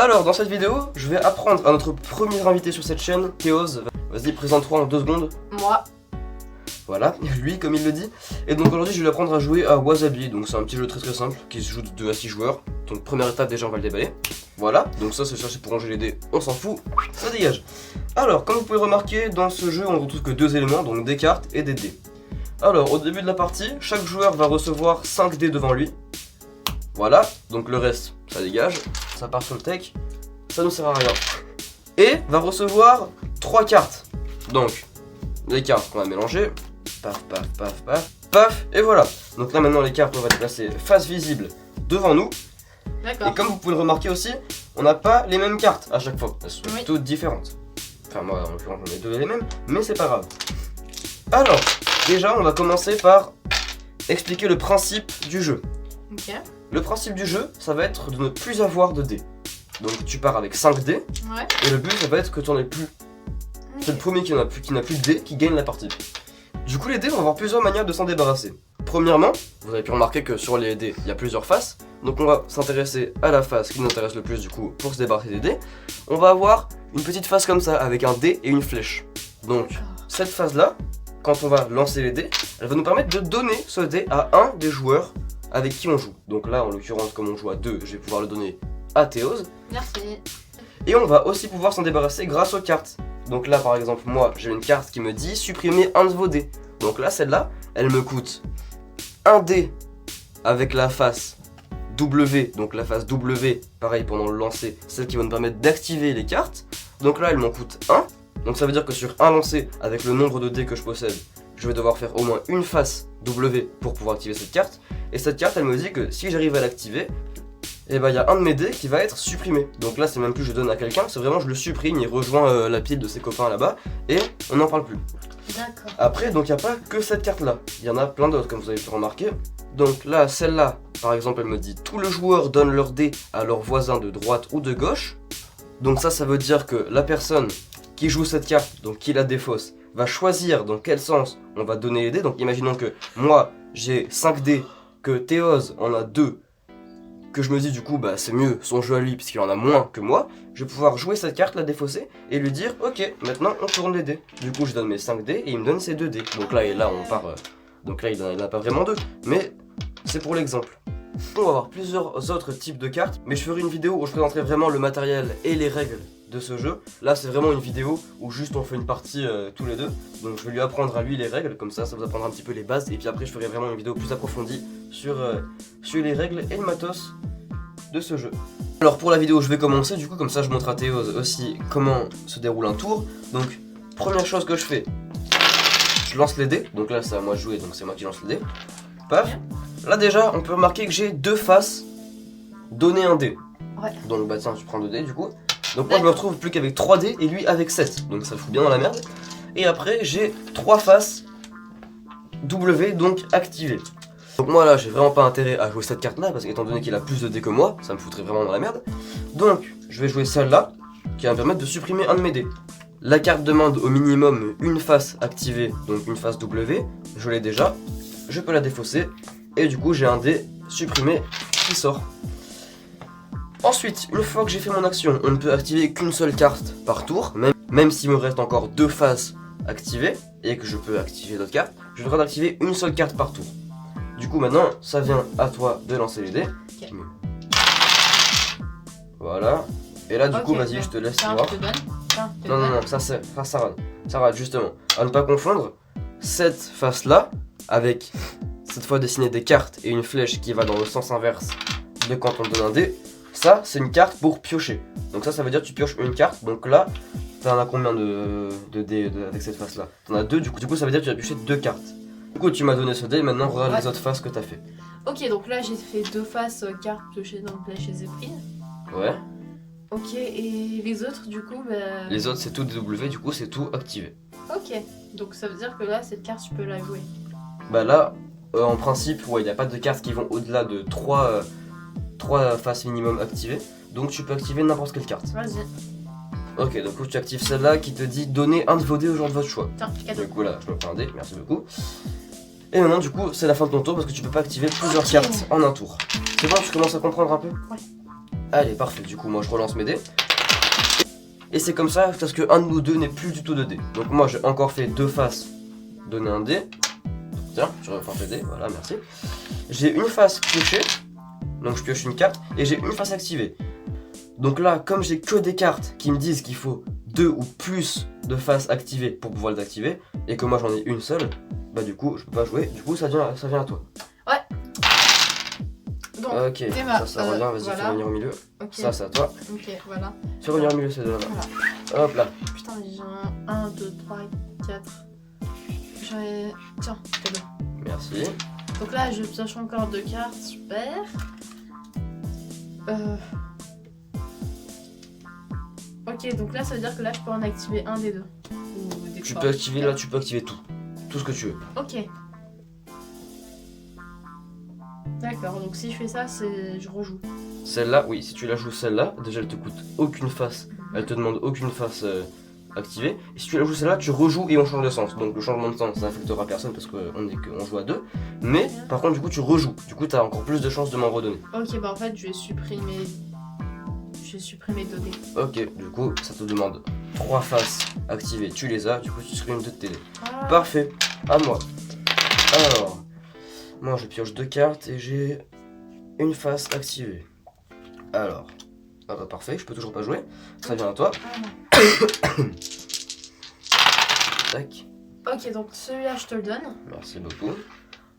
Alors dans cette vidéo, je vais apprendre à notre premier invité sur cette chaîne, Théos. Vas-y, présente-toi en 2 secondes. Moi. Voilà, lui comme il le dit. Et donc aujourd'hui je vais lui apprendre à jouer à Wasabi. Donc c'est un petit jeu très simple qui se joue de 2 à 6 joueurs. Donc première étape déjà on va le déballer. Voilà, donc ça c'est pour ranger les dés, on s'en fout, ça dégage. Alors comme vous pouvez remarquer, dans ce jeu on ne retrouve que 2 éléments, donc des cartes et des dés. Alors au début de la partie, chaque joueur va recevoir 5 dés devant lui. Voilà, donc le reste ça dégage, ça part sur le tech, ça ne sert à rien. Et va recevoir 3 cartes. Donc les cartes qu'on va mélanger. Paf, paf, paf, paf, paf, et voilà. Donc là maintenant les cartes on va les placer face visible devant nous. D'accord. Et comme vous pouvez le remarquer aussi, on n'a pas les mêmes cartes à chaque fois. Elles sont Oui. toutes différentes. Enfin moi en l'occurrence j'en ai 2 les mêmes, mais c'est pas grave. Alors, déjà on va commencer par expliquer le principe du jeu. Ok. Le principe du jeu, ça va être de ne plus avoir de dés. Donc tu pars avec 5 dés, Ouais. et le but ça va être que tu n'en aies plus. C'est le premier qui n'a plus de dés qui gagne la partie. Du coup les dés, on va avoir plusieurs manières de s'en débarrasser. Premièrement, vous avez pu remarquer que sur les dés, il y a plusieurs faces. Donc on va s'intéresser à la face qui nous intéresse le plus du coup pour se débarrasser des dés. On va avoir une petite face comme ça avec un dé et une flèche. Donc cette phase là, quand on va lancer les dés, elle va nous permettre de donner ce dé à un des joueurs avec qui on joue. Donc là en l'occurrence comme on joue à 2, je vais pouvoir le donner à Théos. Merci. Et on va aussi pouvoir s'en débarrasser grâce aux cartes. Donc là par exemple moi j'ai une carte qui me dit supprimer un de vos dés. Donc là celle-là elle me coûte un dé avec la face W. Donc la face W pareil pendant le lancer, celle qui va me permettre d'activer les cartes. Donc là elle m'en coûte 1. Donc ça veut dire que sur un lancer avec le nombre de dés que je possède, je vais devoir faire au moins une face W pour pouvoir activer cette carte. Et cette carte elle me dit que si j'arrive à l'activer, et bah il y a un de mes dés qui va être supprimé. Donc là c'est même plus je donne à quelqu'un, c'est vraiment je le supprime, il rejoint la pile de ses copains là-bas et on n'en parle plus. D'accord. Après donc il n'y a pas que cette carte là, il y en a plein d'autres comme vous avez pu remarquer. Donc là celle-là par exemple elle me dit tous les joueurs donnent leur dé à leur voisin de droite ou de gauche. Donc ça veut dire que la personne qui joue cette carte, donc qui la défausse, va choisir dans quel sens on va donner les dés. Donc imaginons que moi j'ai 5 dés, que Théos en a 2, que je me dis du coup bah c'est mieux son jeu à lui puisqu'il en a moins que moi, je vais pouvoir jouer cette carte, la défausser et lui dire ok maintenant on tourne les dés. Du coup je donne mes 5 dés et il me donne ses 2 dés. Donc là on part, donc là il en a pas vraiment 2, mais c'est pour l'exemple. On va avoir plusieurs autres types de cartes, mais je ferai une vidéo où je présenterai vraiment le matériel et les règles de ce jeu. Là c'est vraiment une vidéo où juste on fait une partie tous les deux. Donc je vais lui apprendre à lui les règles, comme ça vous apprendra un petit peu les bases. Et puis après je ferai vraiment une vidéo plus approfondie sur les règles et le matos de ce jeu. Alors pour la vidéo je vais commencer du coup, comme ça je montre à Théos aussi comment se déroule un tour. Donc première chose que je fais, je lance les dés. Donc là c'est à moi de jouer, donc c'est moi qui lance les dés. Paf. Là déjà on peut remarquer que j'ai 2 faces, donner un dé. Ouais. Donc bah tiens tu prends 2 dés du coup. Donc moi je me retrouve plus qu'avec 3 dés et lui avec 7. Donc ça fout bien dans la merde. Et après j'ai 3 faces W donc activées. Donc moi là j'ai vraiment pas intérêt à jouer cette carte là parce qu'étant donné qu'il a plus de dés que moi, ça me foutrait vraiment dans la merde. Donc je vais jouer celle-là qui va me permettre de supprimer un de mes dés. La carte demande au minimum une face activée, donc une face W. Je l'ai déjà, je peux la défausser et du coup j'ai un dé supprimé qui sort. Ensuite, une fois que j'ai fait mon action, on ne peut activer qu'une seule carte par tour, même s'il me reste encore 2 faces activées et que je peux activer d'autres cartes, je devrais d'activer une seule carte par tour. Du coup maintenant, ça vient à toi de lancer les dés. Okay. Voilà. Et là du coup, Okay, vas-y, je te laisse Tiens, voir. je te donne. Tiens, je te Non, donne. ça rate justement. À ne pas confondre cette face là avec cette fois dessiner des cartes et une flèche qui va dans le sens inverse de quand on donne un dé. Ça c'est une carte pour piocher. Donc ça veut dire que tu pioches une carte. Donc là t'en as combien de dés avec cette face là? T'en as 2, du coup ça veut dire que tu as pioché 2 cartes. Du coup tu m'as donné ce dé, maintenant regarde les autres faces que t'as fait. Ok, donc là j'ai fait 2 faces cartes piochées, donc là je les ai prises. Ouais. Ok, et les autres du coup bah... Les autres c'est tout des W, du coup c'est tout activé. Ok, donc ça veut dire que là cette carte tu peux la jouer. Bah là en principe ouais, il n'y a pas de cartes qui vont au-delà de 3 faces minimum activées. Donc tu peux activer n'importe quelle carte. Vas-y. Ok, donc tu actives celle-là qui te dit donner un de vos dés au joueur de votre choix. Tiens, cadeau. Du coup là, je me prends un dé, merci beaucoup. Et maintenant du coup, c'est la fin de ton tour parce que tu peux pas activer plusieurs cartes en un tour. C'est bon, tu commences à comprendre un peu? Ouais. Allez, parfait. Du coup, moi je relance mes dés. Et c'est comme ça parce que un de nous deux n'est plus du tout de dés. Donc moi j'ai encore fait 2 faces, donner un dé. Tiens, je refais tes dés, voilà, merci. J'ai une face piochée, donc je pioche une carte, et j'ai une face activée. Donc là, comme j'ai que des cartes qui me disent qu'il faut 2 ou plus de faces activées pour pouvoir les activer, et que moi j'en ai une seule, bah du coup je peux pas jouer, du coup ça vient à toi. Donc, Ok, Théma, ça revient, vas-y, voilà. fais revenir au milieu. Ok. Ça c'est à toi. Ok, voilà. Fais revenir au milieu ces deux-là. Voilà. Hop là. Putain, j'ai un 1, 2, 3, 4. J'en ai. Tiens, cadeau. Merci. Donc là, je pioche encore 2 cartes, super. Ok, donc là, ça veut dire que là, je peux en activer un des deux. Ou des Tu trois. peux activer là, tu peux activer tout. Tout ce que tu veux. Ok. D'accord, donc si je fais ça, je rejoue. Celle-là, oui, si tu la joues celle-là, déjà elle te coûte aucune face. Elle te demande aucune face activée. Et si tu la joues celle-là, tu rejoues et on change de sens. Donc le changement de sens, ça n'affectera personne parce qu'on joue à 2. Mais par contre, du coup, tu rejoues. Du coup, tu as encore plus de chances de m'en redonner. Ok, bah en fait, je vais supprimer 2 dés. Ok, du coup, ça te demande 3 faces activées. Tu les as, du coup, tu supprimes 2 de tes dés. Voilà. Parfait, à moi. Alors, moi je pioche 2 cartes et j'ai une face activée. Alors, ah bah parfait, je peux toujours pas jouer. Ça vient à toi. Ah non. Tac, Ok, donc celui-là, je te le donne. merci beaucoup.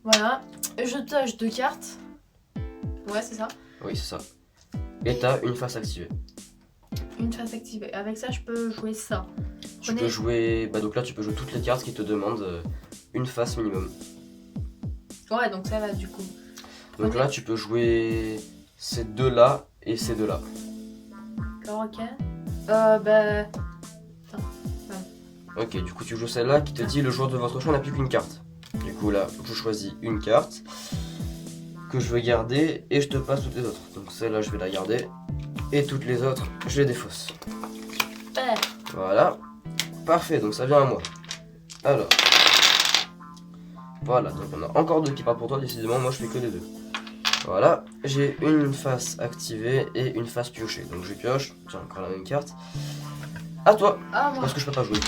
Voilà. Je pioche 2 cartes. Ouais, c'est ça. Oui, c'est ça. Et t'as une face activée. Une face activée. Avec ça, je peux jouer ça. Tu peux jouer. Bah donc là, tu peux jouer toutes les cartes qui te demandent une face minimum. Ouais, donc ça va du coup. Donc là, tu peux jouer ces deux-là et ces deux-là. D'accord, ok. Bah. Ok, du coup, tu joues celle-là qui te dit le joueur de votre choix n'a plus qu'une carte. Du coup, là, je choisis une carte que je vais garder et je te passe toutes les autres. Donc celle-là, je vais la garder et toutes les autres, je les défausse. Super. Voilà, parfait, donc ça vient à moi. Alors, voilà, donc on a encore 2 qui partent pour toi, décidément, moi je fais que les 2. Voilà, j'ai une face activée et une face piochée, donc je pioche, tiens, encore la même carte. À toi, Ah, moi. parce que je peux pas jouer.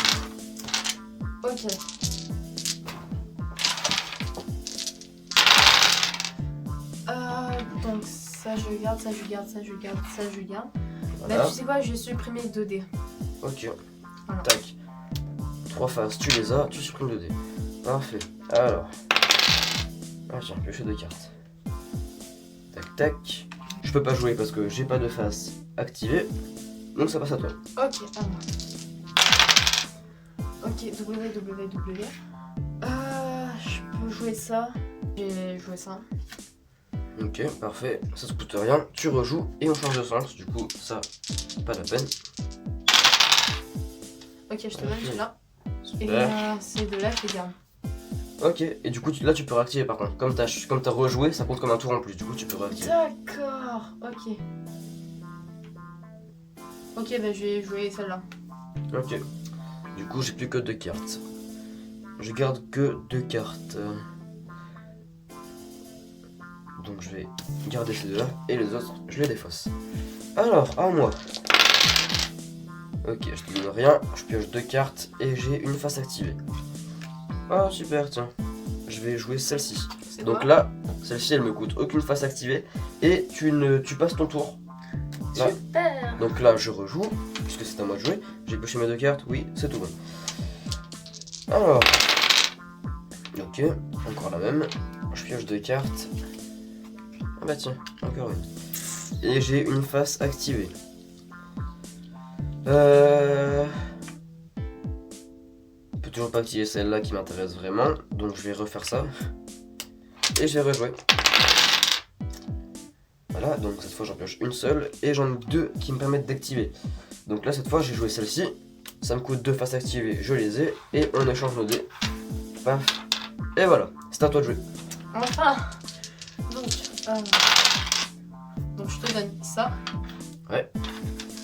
Ok. Donc ça je garde, ça je garde, ça je garde, ça je garde. Voilà, Bah tu sais quoi, je vais supprimer 2 dés. ok, Voilà. tac. 3 faces, tu les as, tu supprimes 2 dés. Parfait, alors. Ah tiens, piocher 2 cartes. Tac, tac. Je peux pas jouer parce que j'ai pas de face activée, donc ça passe à toi. Ok, à moi. Ok, W. Je peux jouer ça. J'ai joué ça. Ok, parfait, ça te coûte rien, tu rejoues et on change de sens, du coup ça, pas la peine. Ok, je te donne celui-là. Et Super. ces deux-là, je les garde. Ok, et du coup là tu peux réactiver par contre, comme t'as rejoué, ça compte comme un tour en plus, du coup tu peux réactiver. D'accord, ok. Ok, bah je vais jouer celle-là. Ok, du coup j'ai plus que 2 cartes. Je garde que 2 cartes. Donc je vais garder ces deux-là et les autres je les défausse. Alors, à moi. Ok, je te donne rien, je pioche 2 cartes et j'ai une face activée. Oh super, tiens. Je vais jouer celle-ci. C'est Donc quoi? là, celle-ci elle me coûte aucune face activée et tu passes ton tour. Là. Super. Donc là je rejoue, puisque c'est à moi de jouer. J'ai pioché mes 2 cartes, oui, c'est tout bon. Alors. Ok, encore la même. Je pioche 2 cartes. Ah bah tiens, encore une. Et j'ai une face activée. Je peux toujours pas activer celle-là qui m'intéresse vraiment, donc je vais refaire ça. Et je vais rejouer. Voilà, donc cette fois j'en pioche une seule et j'en ai 2 qui me permettent d'activer. Donc là cette fois j'ai joué celle-ci, ça me coûte 2 faces activées, je les ai et on échange nos dés. Paf. Et voilà, c'est à toi de jouer. Enfin. Donc je te donne ça. Ouais.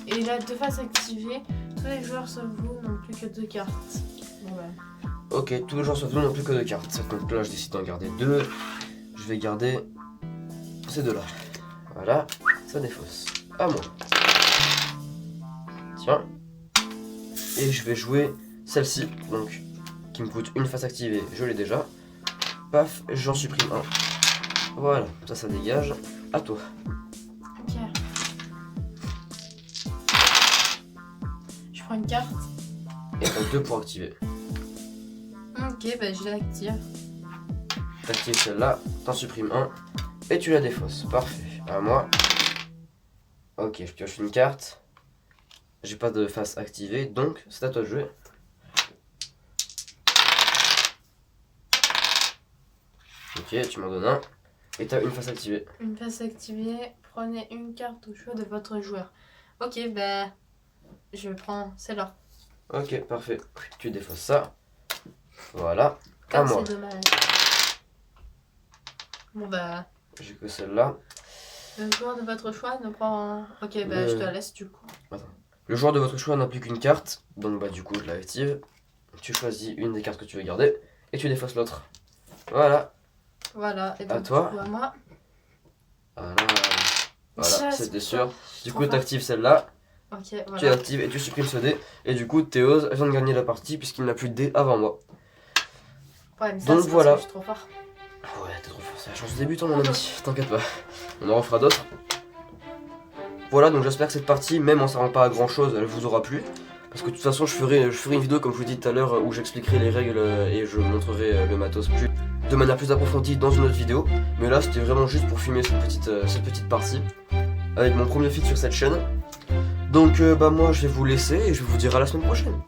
Et là, 2 faces activées, tous les joueurs sauf vous n'ont plus que 2 cartes. Bon bah. Ok, tous les joueurs sauf nous n'ont plus que 2 cartes. Donc là je décide d'en garder 2. Je vais garder ces 2 là. Voilà, ça défausse. à moi. Tiens. Et je vais jouer celle-ci, donc qui me coûte une face activée, je l'ai déjà. Paf, j'en supprime un. Voilà, ça dégage. À toi. Ok. Je prends une carte. Et t'as 2 pour activer. Ok, bah je l'active. T'actives celle-là, t'en supprimes un. Et tu la défausses. Parfait. À moi. Ok, je pioche une carte. J'ai pas de face activée, donc c'est à toi de jouer. Ok, tu m'en donnes un. Et t'as une face activée. Une face activée, prenez une carte au choix de votre joueur. Ok, bah je prends celle-là. Ok, parfait. Tu défausses ça. Voilà. À Comme moi. c'est dommage. Bon bah, J'ai que celle-là. le joueur de votre choix ne prend... Ok, bah je te la laisse du coup. Le joueur de votre choix n'a plus qu'une carte. Donc bah du coup je l'active. Tu choisis une des cartes que tu veux garder. Et tu défausses l'autre. Voilà. Voilà, et donc À toi. du coup, à moi. Voilà, Ça, c'était c'est sûr. pas- Du trop coup fort. t'actives celle-là. Ok, Tu voilà. l'actives et tu supprimes ce dé. Et du coup Théose vient de gagner la partie puisqu'il n'a plus de dé avant moi. Ouais, mais ça, Donc c'est voilà. parce que je suis trop fort. Ouais, t'es trop fort, c'est la chance du débutant mon ami, t'inquiète pas. On en refera d'autres. Voilà, donc j'espère que cette partie, même en servant pas à grand chose, elle vous aura plu. Parce que de toute façon, je ferai une vidéo, comme je vous dis tout à l'heure, où j'expliquerai les règles et je montrerai le matos de manière plus approfondie dans une autre vidéo. Mais là, c'était vraiment juste pour filmer cette petite partie, avec mon premier feat sur cette chaîne. Donc, bah moi, je vais vous laisser et je vais vous dire à la semaine prochaine.